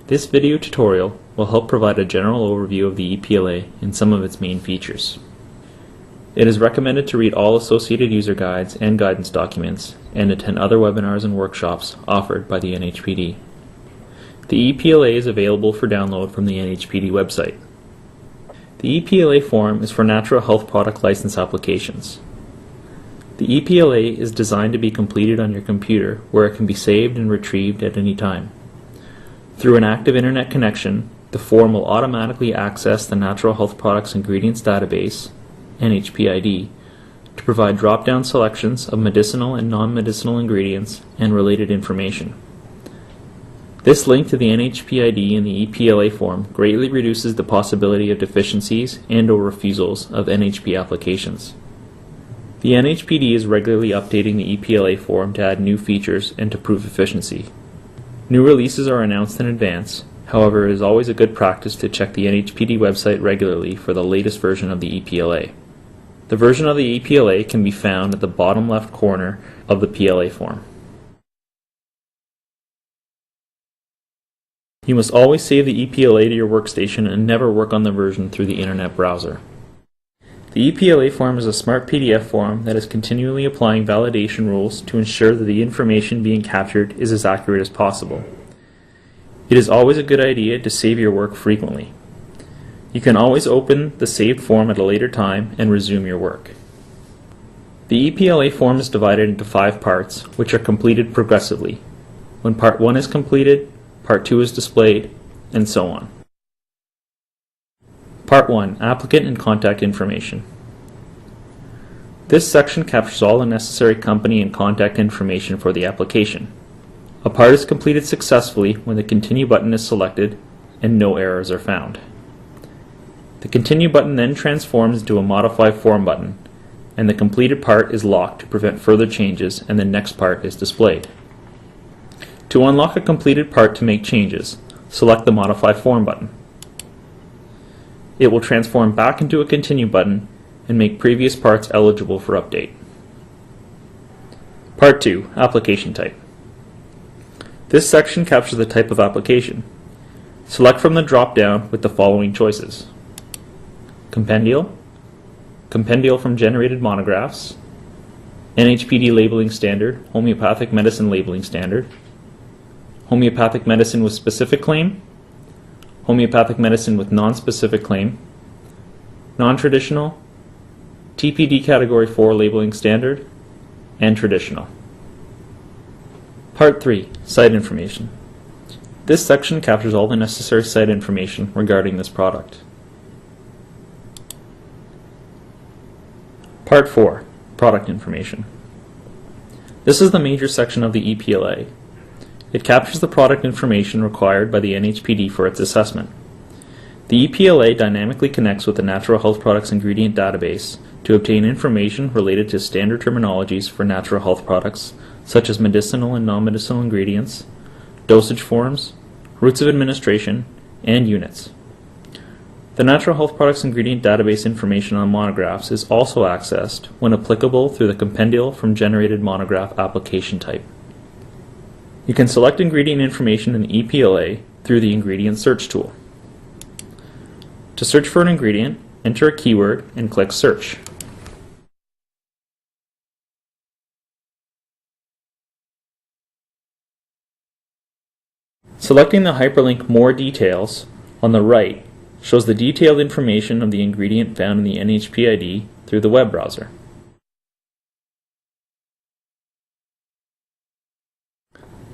This video tutorial will help provide a general overview of the EPLA and some of its main features. It is recommended to read all associated user guides and guidance documents and attend other webinars and workshops offered by the NHPD. The EPLA is available for download from the NHPD website. The EPLA form is for natural health product license applications. The EPLA is designed to be completed on your computer where it can be saved and retrieved at any time. Through an active internet connection, the form will automatically access the Natural Health Products Ingredients Database, NHPID, to provide drop-down selections of medicinal and non-medicinal ingredients and related information. This link to the NHPID in the EPLA form greatly reduces the possibility of deficiencies and/or refusals of NHP applications. The NHPD is regularly updating the EPLA form to add new features and to prove efficiency. New releases are announced in advance. However, it is always a good practice to check the NHPD website regularly for the latest version of the EPLA. The version of the EPLA can be found at the bottom left corner of the PLA form. You must always save the EPLA to your workstation and never work on the version through the internet browser. The EPLA form is a smart PDF form that is continually applying validation rules to ensure that the information being captured is as accurate as possible. It is always a good idea to save your work frequently. You can always open the saved form at a later time and resume your work. The EPLA form is divided into 5 parts, which are completed progressively. When Part 1 is completed, Part 2 is displayed, and so on. Part 1. Applicant and contact information. This section captures all the necessary company and contact information for the application. A part is completed successfully when the Continue button is selected and no errors are found. The Continue button then transforms into a Modify Form button, and the completed part is locked to prevent further changes, and the next part is displayed. To unlock a completed part to make changes, select the Modify Form button. It will transform back into a Continue button and make previous parts eligible for update. Part 2. Application type. This section captures the type of application. Select from the drop-down with the following choices: Compendial, Compendial from Generated Monographs, NHPD Labeling Standard, Homeopathic Medicine Labeling Standard, Homeopathic Medicine with Specific Claim, Homeopathic Medicine with Non-Specific Claim, Non-Traditional, TPD Category 4 Labeling Standard, and Traditional. Part 3. Site Information. This section captures all the necessary site information regarding this product. Part 4. Product Information. This is the major section of the EPLA. It captures the product information required by the NHPD for its assessment. The EPLA dynamically connects with the Natural Health Products Ingredient Database to obtain information related to standard terminologies for natural health products, such as medicinal and non-medicinal ingredients, dosage forms, routes of administration, and units. The Natural Health Products Ingredient Database information on monographs is also accessed, when applicable, through the Compendial from Generated Monograph application type. You can select ingredient information in the EPLA through the Ingredient Search tool. To search for an ingredient, enter a keyword and click Search. Selecting the hyperlink More Details on the right shows the detailed information of the ingredient found in the NHPID through the web browser.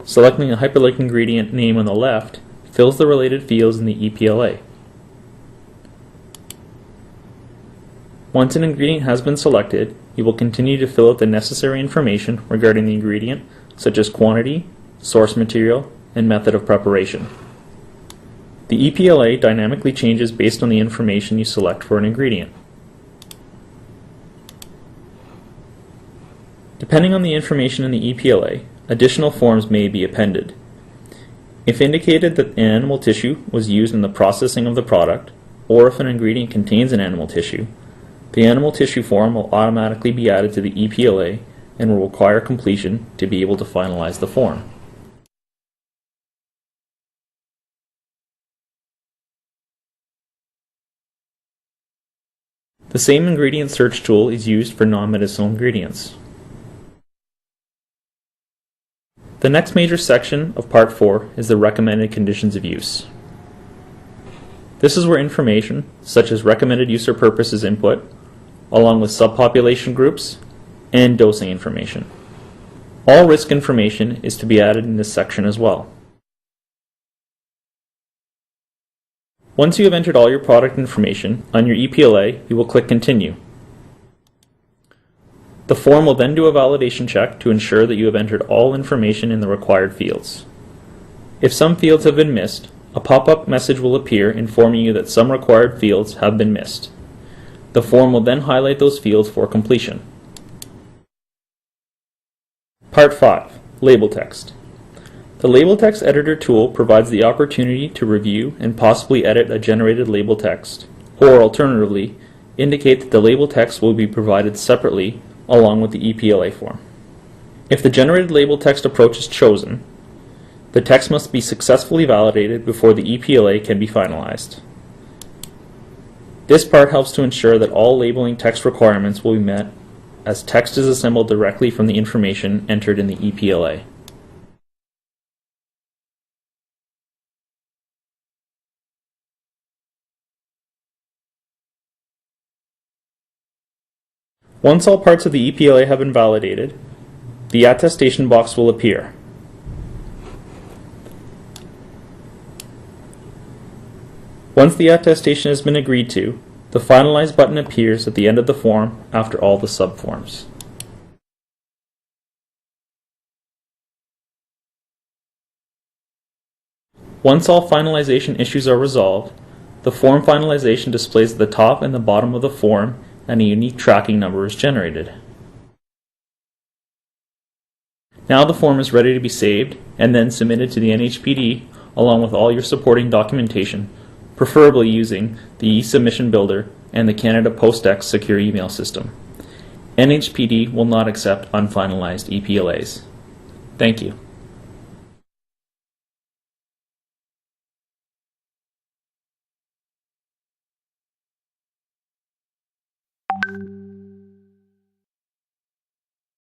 Selecting the hyperlink ingredient name on the left fills the related fields in the EPLA. Once an ingredient has been selected, you will continue to fill out the necessary information regarding the ingredient, such as quantity, source material, and method of preparation. The EPLA dynamically changes based on the information you select for an ingredient. Depending on the information in the EPLA, additional forms may be appended. If indicated that animal tissue was used in the processing of the product, or if an ingredient contains an animal tissue, the animal tissue form will automatically be added to the EPLA and will require completion to be able to finalize the form. The same ingredient search tool is used for non-medicinal ingredients. The next major section of Part 4 is the recommended conditions of use. This is where information, such as recommended use or purpose, is input, along with subpopulation groups and dosing information. All risk information is to be added in this section as well. Once you have entered all your product information on your EPLA, you will click Continue. The form will then do a validation check to ensure that you have entered all information in the required fields. If some fields have been missed, a pop-up message will appear informing you that some required fields have been missed. The form will then highlight those fields for completion. Part 5. Label Text. The Label Text Editor tool provides the opportunity to review and possibly edit a generated label text, or alternatively, indicate that the label text will be provided separately along with the EPLA form. If the generated label text approach is chosen, the text must be successfully validated before the EPLA can be finalized. This part helps to ensure that all labeling text requirements will be met as text is assembled directly from the information entered in the EPLA. Once all parts of the EPLA have been validated, the attestation box will appear. Once the attestation has been agreed to, the Finalize button appears at the end of the form after all the subforms. Once all finalization issues are resolved, the form finalization displays at the top and the bottom of the form, and a unique tracking number is generated. Now the form is ready to be saved and then submitted to the NHPD along with all your supporting documentation, preferably using the e-submission builder and the Canada Post-X secure email system. NHPD will not accept unfinalized EPLAs. Thank you.